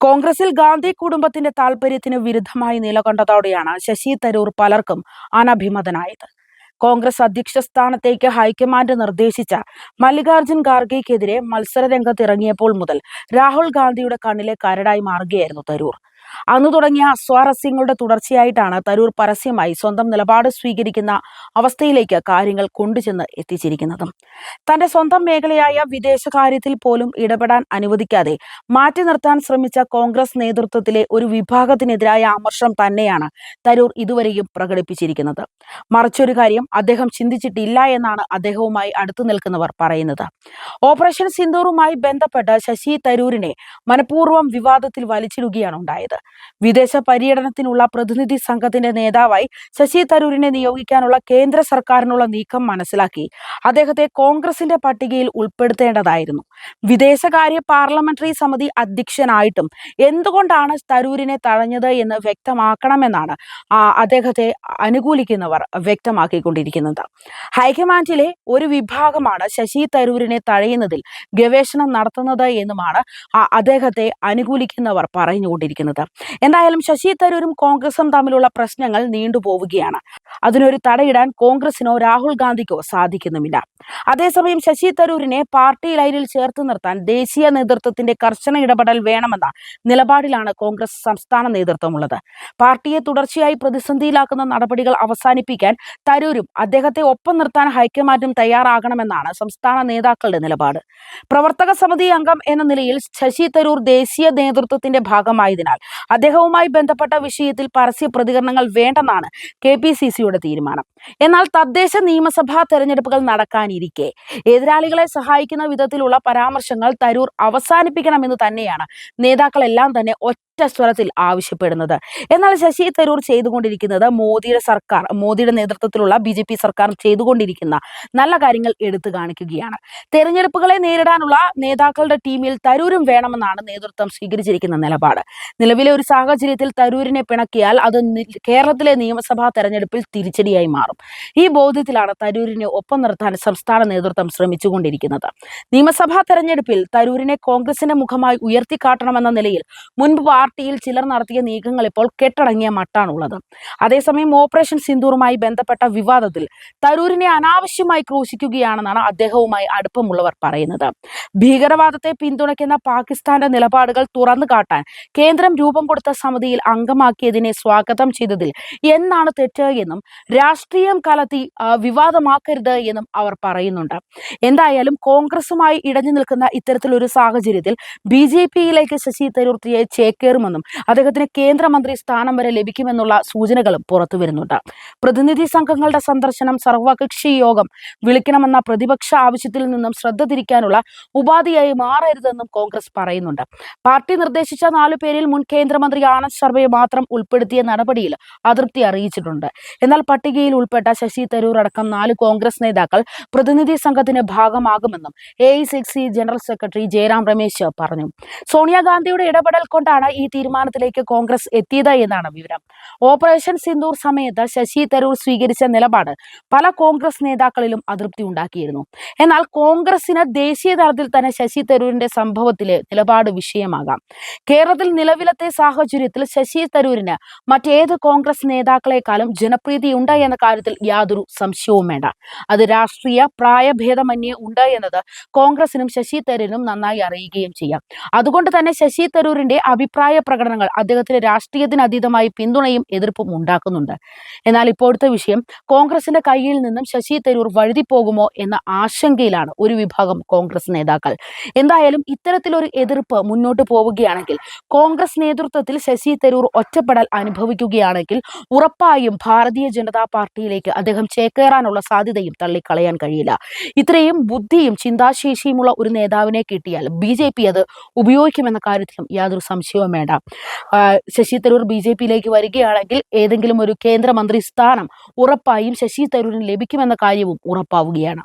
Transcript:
കോൺഗ്രസിൽ ഗാന്ധി കുടുംബത്തിന്റെ താൽപര്യത്തിന് വിരുദ്ധമായി നിലകൊണ്ടതോടെയാണ് ശശി തരൂർ പലർക്കും അനഭിമതനായത്. കോൺഗ്രസ് അധ്യക്ഷ സ്ഥാനത്തേക്ക് ഹൈക്കമാൻഡ് നിർദ്ദേശിച്ച മല്ലികാർജ്ജുൻ ഖാർഗെയ്ക്കെതിരെ മത്സര രംഗത്തിറങ്ങിയപ്പോൾ മുതൽ രാഹുൽ ഗാന്ധിയുടെ കണ്ണിലെ കരടായി മാറുകയായിരുന്നു തരൂർ. അന്നു തുടങ്ങിയ അസ്വാരസ്യങ്ങളുടെ തുടർച്ചയായിട്ടാണ് തരൂർ പരസ്യമായി സ്വന്തം നിലപാട് സ്വീകരിക്കുന്ന അവസ്ഥയിലേക്ക് കാര്യങ്ങൾ കൊണ്ടുചെന്ന് എത്തിച്ചിരിക്കുന്നത്. തന്റെ സ്വന്തം മേഖലയായ വിദേശകാര്യത്തിൽ പോലും ഇടപെടാൻ അനുവദിക്കാതെ മാറ്റി നിർത്താൻ ശ്രമിച്ച കോൺഗ്രസ് നേതൃത്വത്തിലെ ഒരു വിഭാഗത്തിനെതിരായ അമർഷം തന്നെയാണ് തരൂർ ഇതുവരെയും പ്രകടിപ്പിച്ചിരിക്കുന്നത്. മറിച്ചൊരു കാര്യം അദ്ദേഹം ചിന്തിച്ചിട്ടില്ല എന്നാണ് അദ്ദേഹവുമായി അടുത്തു നിൽക്കുന്നവർ പറയുന്നത്. ഓപ്പറേഷൻ സിന്ദൂറുമായി ബന്ധപ്പെട്ട് ശശി തരൂരിനെ മനഃപൂർവ്വം വിവാദത്തിൽ വലിച്ചിടുകയാണ് ഉണ്ടായത്. വിദേശ പര്യടനത്തിനുള്ള പ്രതിനിധി സംഘത്തിന്റെ നേതാവായി ശശി തരൂരിനെ നിയോഗിക്കാനുള്ള കേന്ദ്ര സർക്കാരിനുള്ള നീക്കം മനസ്സിലാക്കി അദ്ദേഹത്തെ കോൺഗ്രസിന്റെ പട്ടികയിൽ ഉൾപ്പെടുത്തേണ്ടതായിരുന്നു. വിദേശകാര്യ പാർലമെന്ററി സമിതി അധ്യക്ഷനായിട്ടും എന്തുകൊണ്ടാണ് തരൂരിനെ തഴഞ്ഞത് എന്ന് വ്യക്തമാക്കണമെന്നാണ് അദ്ദേഹത്തെ അനുകൂലിക്കുന്നവർ വ്യക്തമാക്കിക്കൊണ്ടിരിക്കുന്നത്. ഹൈക്കമാൻഡിലെ ഒരു വിഭാഗമാണ് ശശി തരൂരിനെ തഴയുന്നതിൽ ഗവേഷണം നടത്തുന്നത് എന്നുമാണ് അദ്ദേഹത്തെ അനുകൂലിക്കുന്നവർ പറഞ്ഞുകൊണ്ടിരിക്കുന്നത്. എന്തായാലും ശശി തരൂരും കോൺഗ്രസും തമ്മിലുള്ള പ്രശ്നങ്ങൾ നീണ്ടുപോവുകയാണ്. അതിനൊരു തടയിടാൻ കോൺഗ്രസിനോ രാഹുൽ ഗാന്ധിക്കോ സാധിക്കുന്നുമില്ല. അതേസമയം ശശി തരൂരിനെ പാർട്ടി ലൈനിൽ ചേർത്ത് നിർത്താൻ ദേശീയ നേതൃത്വത്തിന്റെ കർശന ഇടപെടൽ വേണമെന്ന നിലപാടിലാണ് കോൺഗ്രസ് സംസ്ഥാന നേതൃത്വമുള്ളത്. പാർട്ടിയെ തുടർച്ചയായി പ്രതിസന്ധിയിലാക്കുന്ന നടപടികൾ അവസാനിപ്പിക്കാൻ തരൂരും അദ്ദേഹത്തെ ഒപ്പം നിർത്താൻ ഹൈക്കമാൻഡും തയ്യാറാകണമെന്നാണ് സംസ്ഥാന നേതാക്കളുടെ നിലപാട്. പ്രവർത്തക സമിതി അംഗം എന്ന നിലയിൽ ശശി തരൂർ ദേശീയ നേതൃത്വത്തിന്റെ ഭാഗമായതിനാൽ അദ്ദേഹവുമായി ബന്ധപ്പെട്ട വിഷയത്തിൽ പരസ്യ പ്രതികരണങ്ങൾ വേണ്ടെന്നാണ് KPCCയുടെ തീരുമാനം. എന്നാൽ തദ്ദേശ നിയമസഭാ തെരഞ്ഞെടുപ്പുകൾ നടക്കാനിരിക്കെ എതിരാളികളെ സഹായിക്കുന്ന വിധത്തിലുള്ള പരാമർശങ്ങൾ തരൂർ അവസാനിപ്പിക്കണമെന്ന് തന്നെയാണ് നേതാക്കളെല്ലാം തന്നെ സ്വരത്തിൽ ആവശ്യപ്പെടുന്നത്. എന്നാൽ ശശി തരൂർ ചെയ്തുകൊണ്ടിരിക്കുന്നത് മോദിയുടെ നേതൃത്വത്തിലുള്ള BJP സർക്കാർ ചെയ്തുകൊണ്ടിരിക്കുന്ന നല്ല കാര്യങ്ങൾ എടുത്തു കാണിക്കുകയാണ്. തെരഞ്ഞെടുപ്പുകളെ നേരിടാനുള്ള നേതാക്കളുടെ ടീമിൽ തരൂരും വേണമെന്നാണ് നേതൃത്വം സ്വീകരിച്ചിരിക്കുന്ന നിലപാട്. നിലവിലെ ഒരു സാഹചര്യത്തിൽ തരൂരിനെ പിണക്കിയാൽ അത് കേരളത്തിലെ നിയമസഭാ തെരഞ്ഞെടുപ്പിൽ തിരിച്ചടിയായി മാറും. ഈ ബോധ്യത്തിലാണ് തരൂരിനെ ഒപ്പം നിർത്താൻ സംസ്ഥാന നേതൃത്വം ശ്രമിച്ചുകൊണ്ടിരിക്കുന്നത്. നിയമസഭാ തെരഞ്ഞെടുപ്പിൽ തരൂരിനെ കോൺഗ്രസിന്റെ മുഖമായി ഉയർത്തിക്കാട്ടണമെന്ന നിലയിൽ മുൻപ് പാർട്ടിയിൽ ചിലർ നടത്തിയ നീക്കങ്ങൾ ഇപ്പോൾ കെട്ടടങ്ങിയ മട്ടാണുള്ളത്. അതേസമയം ഓപ്പറേഷൻ സിന്ദൂറുമായി ബന്ധപ്പെട്ട വിവാദത്തിൽ തരൂരിനെ അനാവശ്യമായി ക്രൂശിക്കുകയാണെന്നാണ് അദ്ദേഹവുമായി അടുപ്പമുള്ളവർ പറയുന്നത്. ഭീകരവാദത്തെ പിന്തുണയ്ക്കുന്ന പാകിസ്ഥാന്റെ നിലപാടുകൾ തുറന്നു കാട്ടാൻ കേന്ദ്രം രൂപം കൊടുത്ത സമിതിയിൽ അംഗമാക്കിയതിനെ സ്വാഗതം ചെയ്തതിൽ എന്നാണ് തെറ്റ് എന്നും രാഷ്ട്രീയം കലർത്തി വിവാദമാക്കരുത് എന്നും അവർ പറയുന്നുണ്ട്. എന്തായാലും കോൺഗ്രസുമായി ഇടഞ്ഞു നിൽക്കുന്ന ഇത്തരത്തിലൊരു സാഹചര്യത്തിൽ BJPയിലേക്ക് ശശി തരൂർ ചേക്കേറുമെന്നും അദ്ദേഹത്തിന് കേന്ദ്രമന്ത്രി സ്ഥാനം വരെ ലഭിക്കുമെന്നുള്ള സൂചനകളും പുറത്തു വരുന്നുണ്ട്. പ്രതിനിധി സംഘങ്ങളുടെ സന്ദർശനം സർവകക്ഷി യോഗം വിളിക്കണമെന്ന പ്രതിപക്ഷ ആവശ്യത്തിൽ നിന്നും ശ്രദ്ധ തിരിക്കാനുള്ള ഉപാധിയായി മാറരുതെന്നും കോൺഗ്രസ് പറയുന്നുണ്ട്. പാർട്ടി നിർദ്ദേശിച്ച 4 പേരിൽ മുൻ കേന്ദ്രമന്ത്രി ആനന്ദ് ശർമ്മയെ മാത്രം ഉൾപ്പെടുത്തിയ നടപടിയിൽ അതൃപ്തി അറിയിച്ചിട്ടുണ്ട്. എന്നാൽ പട്ടികയിൽ ഉൾപ്പെട്ട ശശി തരൂർ അടക്കം 4 കോൺഗ്രസ് നേതാക്കൾ പ്രതിനിധി സംഘത്തിന്റെ ഭാഗമാകുമെന്നും AICC general secretary Jairam Ramesh പറഞ്ഞു. സോണിയാഗാന്ധിയുടെ ഇടപെടൽ കൊണ്ടാണ് ഈ തീരുമാനത്തിലേക്ക് കോൺഗ്രസ് എത്തിയത് എന്നാണ് വിവരം. ഓപ്പറേഷൻ സിന്ദൂർ സമയത്ത് ശശി തരൂർ സ്വീകരിച്ച നിലപാട് പല കോൺഗ്രസ് നേതാക്കളിലും അതൃപ്തി ഉണ്ടാക്കിയിരുന്നു. എന്നാൽ കോൺഗ്രസിന് ദേശീയ തലത്തിൽ തന്നെ ശശി തരൂരിന്റെ സംഭവത്തിലെ നിലപാട് വിഷയമാകാം. കേരളത്തിൽ നിലവിലത്തെ സാഹചര്യത്തിൽ ശശി തരൂരിന് മറ്റേത് കോൺഗ്രസ് നേതാക്കളെക്കാളും ജനപ്രീതിയുണ്ട് എന്ന കാര്യത്തിൽ യാതൊരു സംശയവും വേണ്ട. അത് രാഷ്ട്രീയ പ്രായഭേദമന്യേ ഉണ്ട് എന്നത് കോൺഗ്രസിനും ശശി തരൂരിനും നന്നായി അറിയുകയും ചെയ്യാം. അതുകൊണ്ട് തന്നെ ശശി തരൂരിന്റെ അഭിപ്രായ പ്രകടനങ്ങൾ അദ്ദേഹത്തിന് രാഷ്ട്രീയത്തിന് അതീതമായി പിന്തുണയും എതിർപ്പും ഉണ്ടാക്കുന്നുണ്ട്. എന്നാൽ ഇപ്പോഴത്തെ വിഷയം കോൺഗ്രസിന്റെ കയ്യിൽ നിന്നും ശശി തരൂർ വഴുതിപ്പോകുമോ എന്ന ആശങ്കയിലാണ് ഒരു വിഭാഗം കോൺഗ്രസ് നേതാക്കൾ. എന്തായാലും ഇത്തരത്തിലൊരു എതിർപ്പ് മുന്നോട്ട് പോവുകയാണെങ്കിൽ കോൺഗ്രസ് നേതൃത്വത്തിൽ ശശി തരൂർ ഒറ്റപ്പെടൽ അനുഭവിക്കുകയാണെങ്കിൽ ഉറപ്പായും ഭാരതീയ ജനതാ പാർട്ടിയിലേക്ക് അദ്ദേഹം ചേക്കേറാനുള്ള സാധ്യതയും തള്ളിക്കളയാൻ കഴിയില്ല. ഇത്രയും ബുദ്ധിയും ചിന്താശേഷിയുമുള്ള ഒരു നേതാവിനെ കിട്ടിയാൽ BJP അത് ഉപയോഗിക്കുമെന്ന കാര്യത്തിലും യാതൊരു സംശയവും വേണ്ട. ശശി തരൂർ BJPയിലേക്ക് വരികയാണെങ്കിൽ ഏതെങ്കിലും ഒരു കേന്ദ്രമന്ത്രി സ്ഥാനം ഉറപ്പായും ശശി തരൂരിന് ലഭിക്കുമെന്ന കാര്യവും ഉറപ്പാവുകയാണ്.